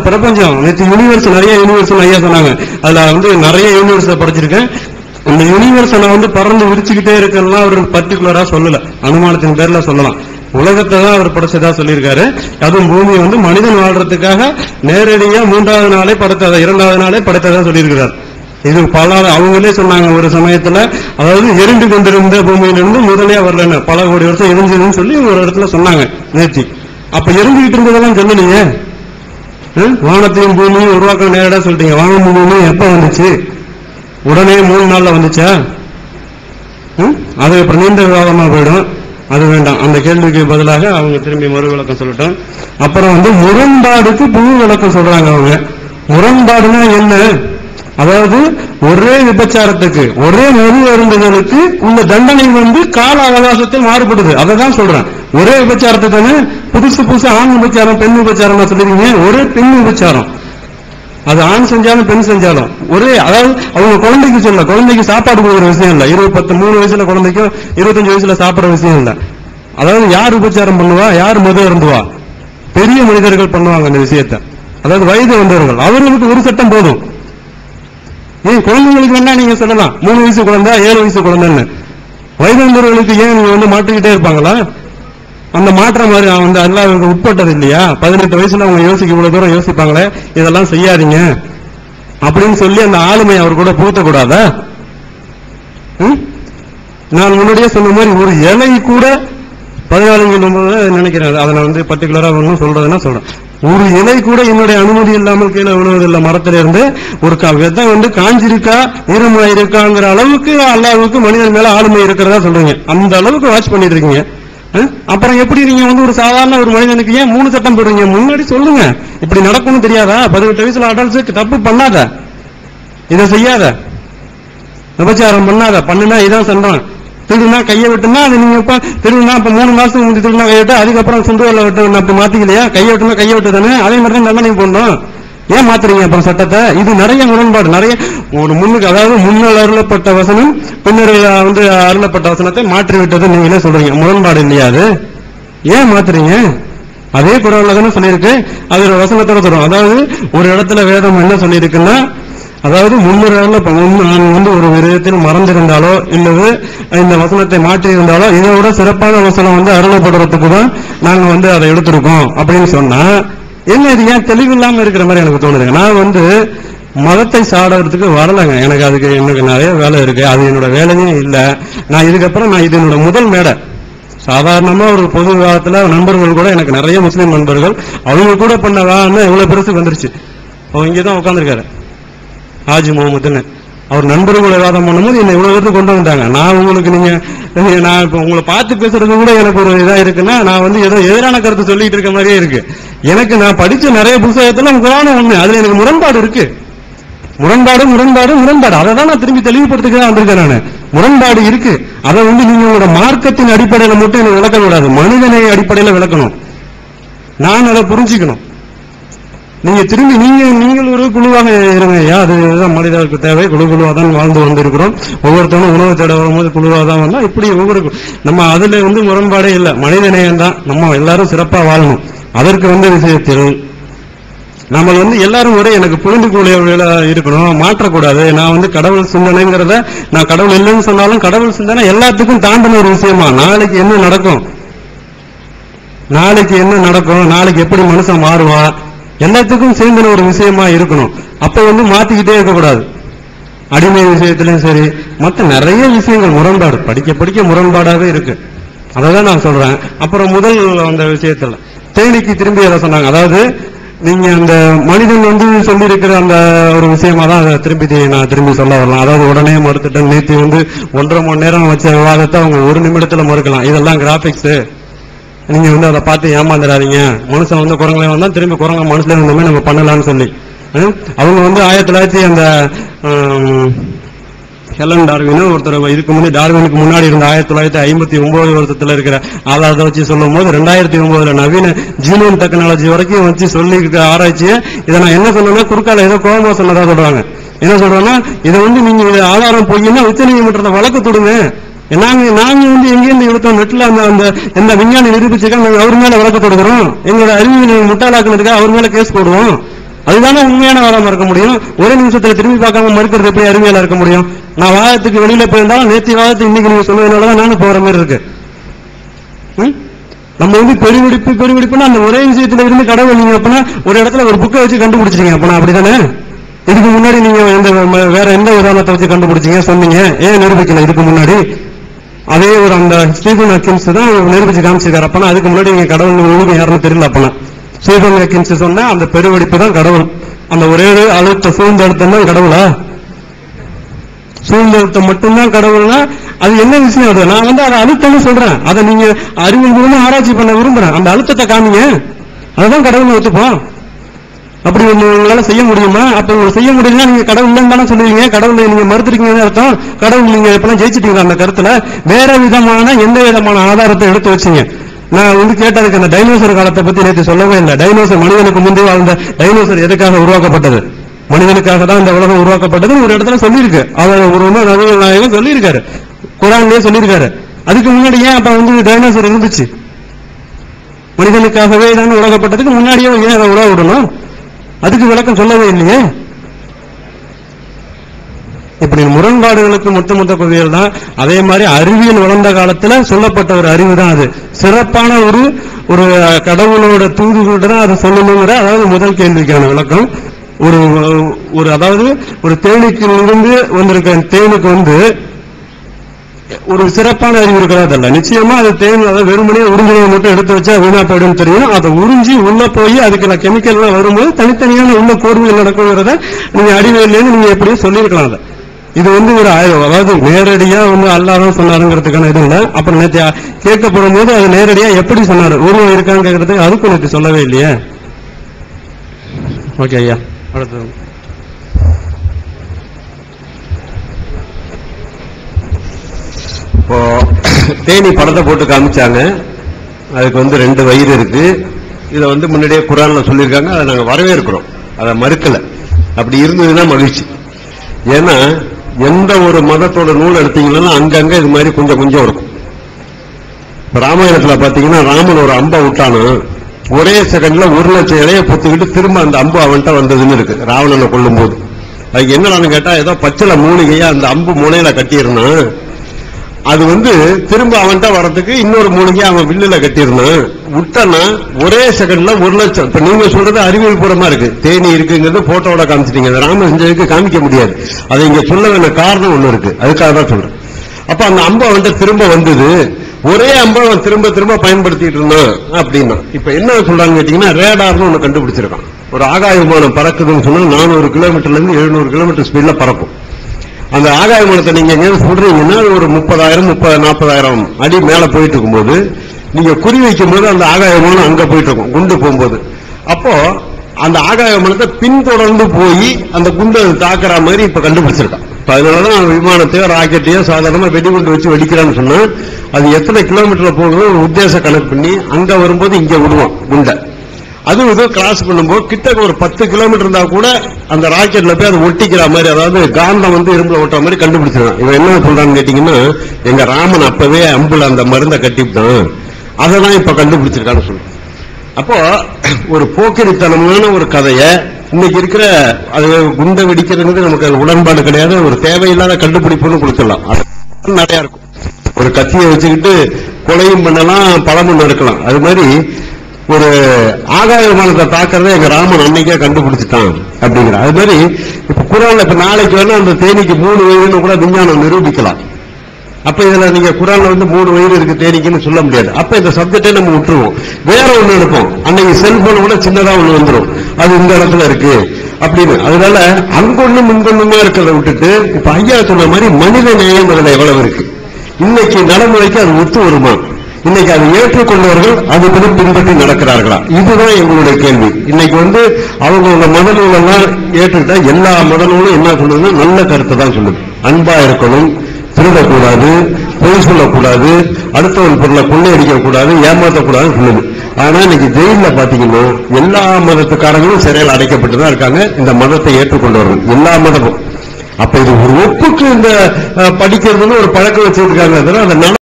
பிரபஞ்சம் நேற்று யூனிவர்ஸ் நிறைய யூனிவர்ஸ் ஐயா சொன்னாங்க. அதுல வந்து நிறைய யூனிவர்ஸை படிச்சிருக்கேன். இந்த யூனிவர்ஸ் வந்து பறந்து விரிச்சுக்கிட்டே இருக்கலாம் அவர் பர்டிகுலரா சொல்லல, அனுமானத்தின் பேர்ல சொல்லலாம். உலகத்தை தான் அவர் படைச்சதா சொல்லியிருக்காரு. அதுவும் பூமி வந்து மனிதன் வாழ்றதுக்காக நேரடியா 3வது நாளே படைத்ததா 2வது நாளே படைத்ததா சொல்லியிருக்கிறார். இது பல அவங்களே சொன்னாங்க ஒரு சமயத்துல, அதாவது எரிந்து கொண்டிருந்த பூமியிலிருந்து முதலே வரலன்னு பல கோடி வருஷம் எரிஞ்சதுன்னு சொல்லி ஒரு இடத்துல சொன்னாங்க நேற்று. அப்ப எரிஞ்சுக்கிட்டு இருந்ததெல்லாம் சொல்லலையே. வானத்தையும் பூமியும் உருவாக்க நேரடா சொல்லிட்டீங்க. வானம் பூமியும் எப்ப வந்துச்சு? உடனே 3 நாள்ல வந்துச்சா? அது அப்புறம் நீண்ட விவாதமா போயிடும். அது வேண்டாம். அந்த கேள்விக்கு பதிலாக அவங்க திரும்பி மறு விளக்கம் சொல்லட்டும். அப்புறம் வந்து முரண்பாடுக்கு புது விளக்கம் சொல்றாங்க அவங்க. முரண்பாடுனா என்ன? அதாவது ஒரே விபச்சாரத்துக்கு ஒரே மது அருந்துதலுக்கு உள்ள தண்டனை வந்து கால அவகாசத்தில் மாறுபடுது. அதை தான் சொல்றேன். ஒரே விபச்சாரத்துக்கு புதுசு புதுசு ஆண் விபச்சாரம் பெண் விபச்சாரம் சொல்லிருக்கீங்க. ஒரே பெண் விபச்சாரம், அது ஆண் செஞ்சாலும் பெண் செஞ்சாலும் ஒரே, அதாவது அவங்க குழந்தைக்கு சொல்ல, குழந்தைக்கு சாப்பாடு கொடுக்குற விஷயம் இல்ல. 3 வயசுல குழந்தைக்கும் 25 வயசுல சாப்பிடுற விஷயம் இல்ல. அதாவது யார் உபச்சாரம் பண்ணுவா, யார் மது அருந்துவா? பெரிய மனிதர்கள் பண்ணுவாங்க அந்த விஷயத்த. அதாவது வயது வந்தவர்கள், அவர்களுக்கு ஒரு சட்டம் போதும். ஏன் குழந்தைங்களுக்கு வேணா நீங்க சொல்லலாம் 3 வயசு குழந்தை 7 வயசு குழந்தைன்னு. வயது வந்தவர்களுக்கு ஏன் நீங்க வந்து மாற்றிக்கிட்டே இருப்பாங்களா? அந்த மாற்ற மாதிரி வந்து அல்லாஹ்வுக்கு உட்பட்டது இல்லையா? 18 வயசுல அவங்க இவ்வளவு தூரம் யோசிப்பாங்களே, இதெல்லாம் செய்யாதீங்க அப்படின்னு சொல்லி அந்த ஆளுமை அவர் கூட பூத்தக்கூடாதா? நான் முன்னாடியே சொன்ன மாதிரி ஒரு இலை கூட 14 நினைக்கிறேன், அதை நான் வந்து பர்டிகுலரா ஒன்றும் சொல்றதுன்னா சொல்றேன். ஒரு இலை கூட என்னுடைய அனுமதி இல்லாமல் கீழே விழுவதில்லை. மரத்துல இருந்து ஒரு விதை வந்து காஞ்சிருக்கா ஈரமா இருக்காங்கிற அளவுக்கு அல்லாஹ்வுக்கு மனிதன் மேல ஆளுமை இருக்கிறதா சொல்றீங்க. அந்த அளவுக்கு வாட்ச் பண்ணிட்டு இருக்கீங்க. அப்புறம் எப்படி நீங்க வந்து ஒரு சாதாரண ஒரு மனிதனுக்கு ஏன் 3 சட்டம் போடுறீங்க? முன்னாடி சொல்லுங்க. இப்படி நடக்கும்னு தெரியாதா? 18 வயசுல அடல்ட்ஸுக்கு தப்பு பண்ணாத, இதை செய்யாத, விபச்சாரம் பண்ணாத, பண்ணுனா இதான் சொல்றான். திருடுனா கையை விட்டுனா அது நீங்க இப்ப திருடுனா இப்ப 3 மாசத்துக்கு முந்தி திருடுனா கையை விட்டு அதுக்கப்புறம் சுண்டுவரில் விட்டு அப்படி மாத்திக்கலையா? கையை விட்டுனா கையை விட்டு தானே, அதே மாதிரி தான் தண்டனை போடணும். ஏன் மாத்துறீங்க அப்புறம் சட்டத்தை? இது நிறைய முரண்பாடு. நிறைய ஒரு முன்னுக்கு, அதாவது முன்னால் அருளப்பட்ட வசனம் பின்னர் வந்து அருளப்பட்ட வசனத்தை மாற்றி விட்டது நீங்களே சொல்றீங்க. முரண்பாடு இல்லையா அது? ஏன் மாத்துறீங்க? அதே குரான்ல தானே சொல்லியிருக்கு. அது ஒரு வசனத்தோட சொல்றோம். அதாவது ஒரு இடத்துல வேதம் என்ன சொல்லியிருக்குன்னா, அதாவது முன்னுரையில நான் வந்து ஒரு விதத்தில் மறந்திருந்தாலோ இல்லது இந்த வசனத்தை மாற்றி இருந்தாலோ இதை விட சிறப்பான வசனம் வந்து அருளப்படுறதுக்கு தான் நாங்க வந்து அதை எடுத்திருக்கோம் அப்படின்னு சொன்னா என்ன, இது ஏன் தெளிவில்லாம இருக்கிற மாதிரி எனக்கு தோணுதுங்க. நான் வந்து மதத்தை சாடுறதுக்கு வரலைங்க. எனக்கு அதுக்கு எனக்கு நிறைய வேலை இருக்கு. அது என்னோட வேலையே இல்லை. நான் இதுக்கப்புறம் இது என்னோட முதல் மேடை. சாதாரணமா ஒரு பொது விவாதத்துல நண்பர்கள் கூட எனக்கு நிறைய முஸ்லீம் நண்பர்கள் அவங்க கூட பண்ண வேலை இவ்வளவு பெருசுக்கு வந்துருச்சு. அவங்க இங்கதான் உட்காந்துருக்காரு ஹாஜி முகமதுன்னு. அவர் நண்பர்களை விவாதம் பண்ணும்போது என்னை இவ்வளவு பேருக்கு கொண்டு வந்தாங்க. நான் உங்களுக்கு நான் இப்ப உங்களை பார்த்து பேசுறது கூட எனக்கு ஒரு இதா இருக்குன்னா நான் வந்து ஏதோ எதிரான கருத்து சொல்லிட்டு இருக்க மாதிரியே இருக்கு. எனக்கு நான் படிச்ச நிறைய புத்தகத்துல குர்ஆன் ஒண்ணு, அதுல எனக்கு முரண்பாடு இருக்கு. முரண்பாடு அதை தான் நான் திரும்பி தெளிவுபடுத்திக்க வந்திருக்கேன். நான் முரண்பாடு இருக்கு. அதை வந்து நீங்க உங்களோட மார்க்கத்தின் அடிப்படையில மட்டும் எனக்கு விளக்க கூடாது, மனிதனை அடிப்படையில விளக்கணும். நான் அதை புரிஞ்சுக்கணும். நீங்க திரும்பி நீங்கள் ஒரு குழுவாக இருங்க. அதுதான் மனிதர்களுக்கு தேவை. குழுவாக தான் வாழ்ந்து வந்திருக்கிறோம். ஒவ்வொருத்தரும் உணவு தேட வரும்போது குழுவாக தான் வந்தா இப்படி ஒவ்வொரு நம்ம அதுல வந்து முரண்பாடே இல்லை. மனிதநேயம் தான். நம்ம எல்லாரும் சிறப்பா வாழணும். அதற்கு வந்து விஷயத்தில் நம்ம வந்து எல்லாரும் ஒரே எனக்கு புரிந்துக்கூடிய இருக்கணும், மாற்றக்கூடாது. நான் வந்து கடவுள் சிந்தனைங்கிறத நான் கடவுள் இல்லைன்னு சொன்னாலும் கடவுள் சிந்தனை எல்லாத்துக்கும் தாண்டின ஒரு விஷயமா. நாளைக்கு என்ன நடக்கும், நாளைக்கு எப்படி மனுஷன் மாறுவான், எல்லாத்துக்கும் சேர்ந்துன ஒரு விஷயமா இருக்கணும். அப்ப வந்து மாத்திக்கிட்டே இருக்கக்கூடாது. அடிமை விஷயத்திலும் சரி, மற்ற நிறைய விஷயங்கள் முரண்பாடு, படிக்க முரண்பாடாவே இருக்கு. அதான் நான் சொல்றேன். அப்புறம் முதல் அந்த விஷயத்துல தேனிக்கு திரும்பி அதை சொன்னாங்க. அதாவது நீங்க அந்த மனிதன் வந்து சொல்லி இருக்கிற அந்த ஒரு விஷயமா தான் அதை நான் திரும்பி சொல்ல வரலாம். அதாவது உடனே மறுத்துட்டேன். நேற்று வந்து 1.5 மணி நேரம் வச்ச விவாதத்தை அவங்க 1 நிமிடத்துல மறுக்கலாம். இதெல்லாம் கிராபிக்ஸ். நீங்க வந்து அதை பார்த்து ஏமாந்துடாதீங்க. மனுஷன் வந்து குரங்களே வந்தா திரும்பி குரங்க மனசுல இருந்தமே நம்ம பண்ணலாம்னு சொல்லி அவங்க வந்து 1900 அந்த ஹெலன் டார்வின் ஒருத்தர் இதுக்கு முன்னாடி டார்வினுக்கு முன்னாடி இருந்த 1959 வருஷத்துல இருக்கிற ஆதாரத்தை வச்சு சொல்லும் போது 2009 நவீன ஜீனோம் டெக்னாலஜி வரைக்கும் வச்சு சொல்லி ஆராய்ச்சியை இதை நான் என்ன சொன்னா குறுக்கால ஏதோ கோபமா சொன்னதா சொல்றாங்க. என்ன சொல்றேன்னா இதை வந்து நீங்க ஆதாரம் போயின்னா உச்சநீதிமன்றத்தை வழக்கு தொடுங்க. நாங்க வந்து எங்கேருந்து எடுத்தோம் நெட்ல அந்த எந்த விஞ்ஞானி நிரூபிச்சுக்கா நாங்க அவர் மேல வழக்கு தொடுக்கிறோம். எங்களோட அறிவியல் முட்டாளாக்குனதுக்காக அவர் மேல கேஸ் போடுவோம். அதுதானே உண்மையான வாதமா இருக்க முடியும். ஒரே நிமிஷத்துல திரும்பி பார்க்காம மறுக்கிறது எப்படி அறிவியலா இருக்க முடியும்? நான் வாதத்துக்கு வெளியில போயிருந்தாலும் நேற்று வாதத்தை இன்னைக்கு நீங்க சொன்னதுனாலதான் நானும் போற மாதிரி இருக்கு. நம்ம வந்து பெருவெடிப்புன்னா அந்த ஒரே விஷயத்துல இருந்து கடவுள் நீங்க அப்படின்னா ஒரு இடத்துல ஒரு புக்கை வச்சு கண்டுபிடிச்சிருக்கீங்க அப்படின்னா அப்படித்தானே? இதுக்கு முன்னாடி நீங்க வேற எந்த உதாரணத்தை வச்சு கண்டுபிடிச்சீங்க சொன்னீங்க? ஏன் நிரூபிக்கல இதுக்கு முன்னாடி? அதே ஒரு அந்த ஸ்டீபன் ஹாக்கின்ஸ் தான் நிரூபிச்சு காமிச்சிருக்காரு. அப்பனா அதுக்கு முன்னாடி நீங்க கடவுள் உங்களுக்கு யாருன்னு தெரியல. அப்பனா ஸ்டீபன் ஹாக்கின்ஸ் சொன்னா அந்த பெருவெடிப்பு தான் கடவுள். அந்த ஒரே ஒரு அழுத்த சூழ்ந்த அழுத்தம் தான் கடவுளா? சூழ்ந்த அழுத்தம் மட்டும்தான் கடவுள்னா அது என்ன விஷயம்? அது நான் வந்து அதை அழுத்தம்னு சொல்றேன். அதை நீங்க அறிவியல் மூலமா ஆராய்ச்சி பண்ண விரும்புறேன். அந்த அழுத்தத்தை காமிங்க, அதுதான் கடவுள் ஒத்துப்போம். அப்படி உங்களால செய்ய முடியுமா? அப்ப உங்களுக்கு செய்ய முடியும்னா நீங்க கடவுள் இல்லைன்னு தானே சொல்லுவீங்க. கடவுளை நீங்க மறுத்துருக்கீங்கன்னு அர்த்தம். கடவுள் நீங்க எப்பெல்லாம் ஜெயிச்சிட்டீங்க அந்த கருத்துல. வேற விதமான எந்த விதமான ஆதாரத்தை எடுத்து வச்சீங்க? நான் வந்து கேட்டதுக்கு அந்த டைனோசர் காலத்தை பத்தி நேற்று சொல்லவே இல்லை. டைனோசர் மனிதனுக்கு முந்தைய வாழ்ந்த டைனோசர் எதுக்காக உருவாக்கப்பட்டது? மனிதனுக்காக தான் இந்த உலகம் உருவாக்கப்பட்டது ஒரு இடத்துல சொல்லியிருக்கு. அவர் ஒரு நபிகள் நாயகம் சொல்லியிருக்காரு, குர்ஆன்லயே சொல்லியிருக்காரு. அதுக்கு முன்னாடி ஏன் அப்ப வந்து டைனோசர் இருந்துச்சு? மனிதனுக்காகவே தான் உலகப்பட்டதுக்கு முன்னாடியே ஏன் அதை உருவ விடணும்? அதுக்கு விளக்கம் சொல்லவே இல்லையே. இப்படி முரண்பாடுகளுக்கு மொத்த குவியல் தான். அதே மாதிரி அறிவியல் வளர்ந்த காலத்துல சொல்லப்பட்ட ஒரு அறிவு தான் அது. சிறப்பான ஒரு கடவுளோட தூதுகிட்ட தான் அதை சொல்லணுங்கிற அதாவது முதல் கேள்விக்கான விளக்கம். அதாவது ஒரு தேனீக்கு இருந்து வந்திருக்க தேனுக்கு வந்து ஒரு சிறப்பான அறிவு இருக்கிறதல்ல. நிச்சயமா அது தேன் அதை வெறுமனே உறிஞ்சினை மட்டும் எடுத்து வச்சா வீணா போயிடும் தெரியும். அதை உறிஞ்சி உள்ள போய் அதுக்கு கெமிக்கல் எல்லாம் வரும்போது தனித்தனியான உள்ள கோர்வையில் நடக்குங்கிறத நீங்க அறிவியல்லேருந்து நீங்க எப்படியும் சொல்லியிருக்கலாம். அதை இது வந்து ஒரு ஆய்வு, அதாவது நேரடியா வந்து அல்லாஹ் சொன்னாருங்கிறதுக்கான இது இல்லை. அப்புறம் நேற்று கேட்கப்படும் போது அது நேரடியா எப்படி சொன்னாரு, உருவம் இருக்கான்னு கேட்கறதுக்கு அதுக்கு எனக்கு சொல்லவே இல்லையே. ஓகே ஐயா, அடுத்தது இப்போ தேனி படத்தை போட்டு காமிச்சாங்க. அதுக்கு வந்து 2 வயிறு இருக்கு. இதை வந்து முன்னாடியே குர்ஆன்ல சொல்லியிருக்காங்க. அதை நாங்கள் வரவேற்கிறோம், அதை மறுக்கல. அப்படி இருந்ததுன்னா மகிழ்ச்சி. ஏன்னா எந்த ஒரு மதத்தோட நூல் எடுத்தீங்கன்னா அங்கங்க இது மாதிரி கொஞ்சம் கொஞ்சம் இருக்கும். ராமாயணத்துல பாத்தீங்கன்னா ராமன் ஒரு அம்பை விட்டானு ஒரே செகண்ட்ல 1,00,000 இலைய பொத்துக்கிட்டு திரும்ப அந்த அம்பு அவன்கிட்ட வந்ததுன்னு இருக்கு ராவணனை கொல்லும் போது. அதுக்கு என்னடான்னு கேட்டா ஏதோ பச்சளை மூலிகையா அந்த அம்பு முனையில கட்டியிருந்தான். அது வந்து திரும்ப அவன்கிட்ட வரதுக்கு இன்னொரு மூலிகை அவன் வில்லுல கட்டியிருந்தான். விட்டனா ஒரே செகண்ட்ல 1,00,000. இப்ப நீங்க சொல்றது அறிவியல் பூர்வமா இருக்கு. தேனி இருக்குங்கிறது போட்டோட காமிச்சிட்டீங்க. ராம செஞ்சதுக்கு காமிக்க முடியாது. அதை இங்க சொல்ல வேண்டிய காரணம் ஒண்ணு இருக்கு, அதுக்காக தான் சொல்றேன். அப்ப அந்த அம்பு அவன்கிட்ட திரும்ப வந்தது. ஒரே அம்பை அவன் திரும்ப திரும்ப பயன்படுத்திட்டு இருந்தான் அப்படின்னா இப்ப என்ன சொல்றாங்க கேட்டீங்கன்னா ரேடார்னு ஒண்ணு கண்டுபிடிச்சிருக்கான். ஒரு ஆகாய விமானம் பறக்குதுன்னு சொன்னா 400 கிலோமீட்டர்ல இருந்து 700 கிலோமீட்டர் ஸ்பீட்ல பறக்கும். அந்த ஆகாய விமானத்தை நீங்க எங்க சொல்றீங்கன்னா ஒரு 30,000-40,000 அடி மேல போயிட்டு இருக்கும்போது நீங்க குறி வைக்கும் போது அந்த ஆகாய விமானம் அங்க போயிட்டு இருக்கும் குண்டு போகும்போது. அப்போ அந்த ஆகாய விமானத்தை பின்தொடர்ந்து போய் அந்த குண்டை தாக்குற மாதிரி இப்ப கண்டுபிடிச்சிருக்கான். அதனாலதான் விமானத்தையோ ராக்கெட்டையோ சாதாரணமா வெடிகுண்டு வச்சு வெடிக்கிறான்னு சொன்னா அது எத்தனை கிலோமீட்டர்ல போகுது ஒரு உத்தேச கணக்கு பண்ணி அங்க வரும்போது இங்க விடுவான் குண்டை. அதுவும் இதோ கிராஸ் பண்ணும்போது கிட்ட ஒரு 10 கிலோமீட்டர் இருந்தா கூட அந்த ராக்கெட்ல போய் அது ஒட்டிக்கிற மாதிரி, அதாவது காந்தம் வந்து இரும்புல ஒட்டுற மாதிரி கண்டுபிடிச்சிருக்கான். இவன் என்ன சொல்றான்னு கேட்டீங்கன்னா எங்க ராமன் அப்பவே அம்புல அந்த மருந்தை கட்டிவிட்டான், அதான் இப்ப கண்டுபிடிச்சிருக்கான்னு சொல்லுவான். அப்போ ஒரு போக்கிரித்தனமான ஒரு கதைய இன்னைக்கு இருக்கிற அது குண்டை வெடிக்கிறது நமக்கு அது உடன்பாடு கிடையாது. ஒரு தேவையில்லாத கண்டுபிடிப்புன்னு கொடுத்துடலாம். அது நிறைய இருக்கும். ஒரு கத்தியை வச்சுக்கிட்டு கொலையும் பண்ணலாம், பழமும் நடக்கலாம். அது மாதிரி ஒரு ஆகாய விமானத்தை தாக்குறத எங்க ராமன் அன்னைக்கே கண்டுபிடிச்சிட்டான் அப்படிங்கிற. அது மாதிரி இப்ப குர்ஆன்ல இப்ப நாளைக்கு வேணா அந்த தேனிக்கு 3 வயிறுன்னு கூட விஞ்ஞானம் நிரூபிக்கலாம். அப்ப இதுல நீங்க குர்ஆன்ல வந்து 3 வயிறு இருக்கு தேனிக்குன்னு சொல்ல முடியாது. அப்ப இந்த சப்ஜெக்டே நம்ம விட்டுருவோம், வேற ஒண்ணு எடுப்போம். அன்னைக்கு செல்போன் கூட சின்னதா ஒண்ணு வந்துடும், அது இந்த இடத்துல இருக்கு அப்படின்னு. அதனால அங்கொன்னும் இங்கொன்னுமா இருக்கிறத விட்டுட்டு இப்ப ஐயா சொன்ன மாதிரி மனித நேயம் அதுல எவ்வளவு இருக்கு, இன்னைக்கு நடைமுறைக்கு அது ஒத்து வருமா, இன்னைக்கு அதை ஏற்றுக்கொண்டவர்கள் அதுபடி பின்பற்றி நடக்கிறார்களா, இதுதான் எங்களுடைய கேள்வி. இன்னைக்கு வந்து அவங்க மத நூலெல்லாம் ஏற்றுக்கிட்டா எல்லா மத நூலும் என்ன சொல்லுதுன்னா நல்ல கருத்தை தான் சொல்லுது. அன்பா இருக்கணும், திருடக்கூடாது, பொய் சொல்லக்கூடாது, அடுத்தவன் பொருளை கொள்ளையடிக்க கூடாது, ஏமாற்றக்கூடாதுன்னு சொல்லுது. ஆனா இன்னைக்கு ஜெயில பாத்தீங்கன்னா எல்லா மதத்துக்காரங்களும் சிறையில் அடைக்கப்பட்டுதான் இருக்காங்க, இந்த மதத்தை ஏற்றுக்கொண்டவர்கள் எல்லா மதமும். அப்ப இது ஒரு ஒப்புக்கு இந்த படிக்கிறதுன்னு ஒரு பழக்கம் வச்சிருக்காங்க. அதனால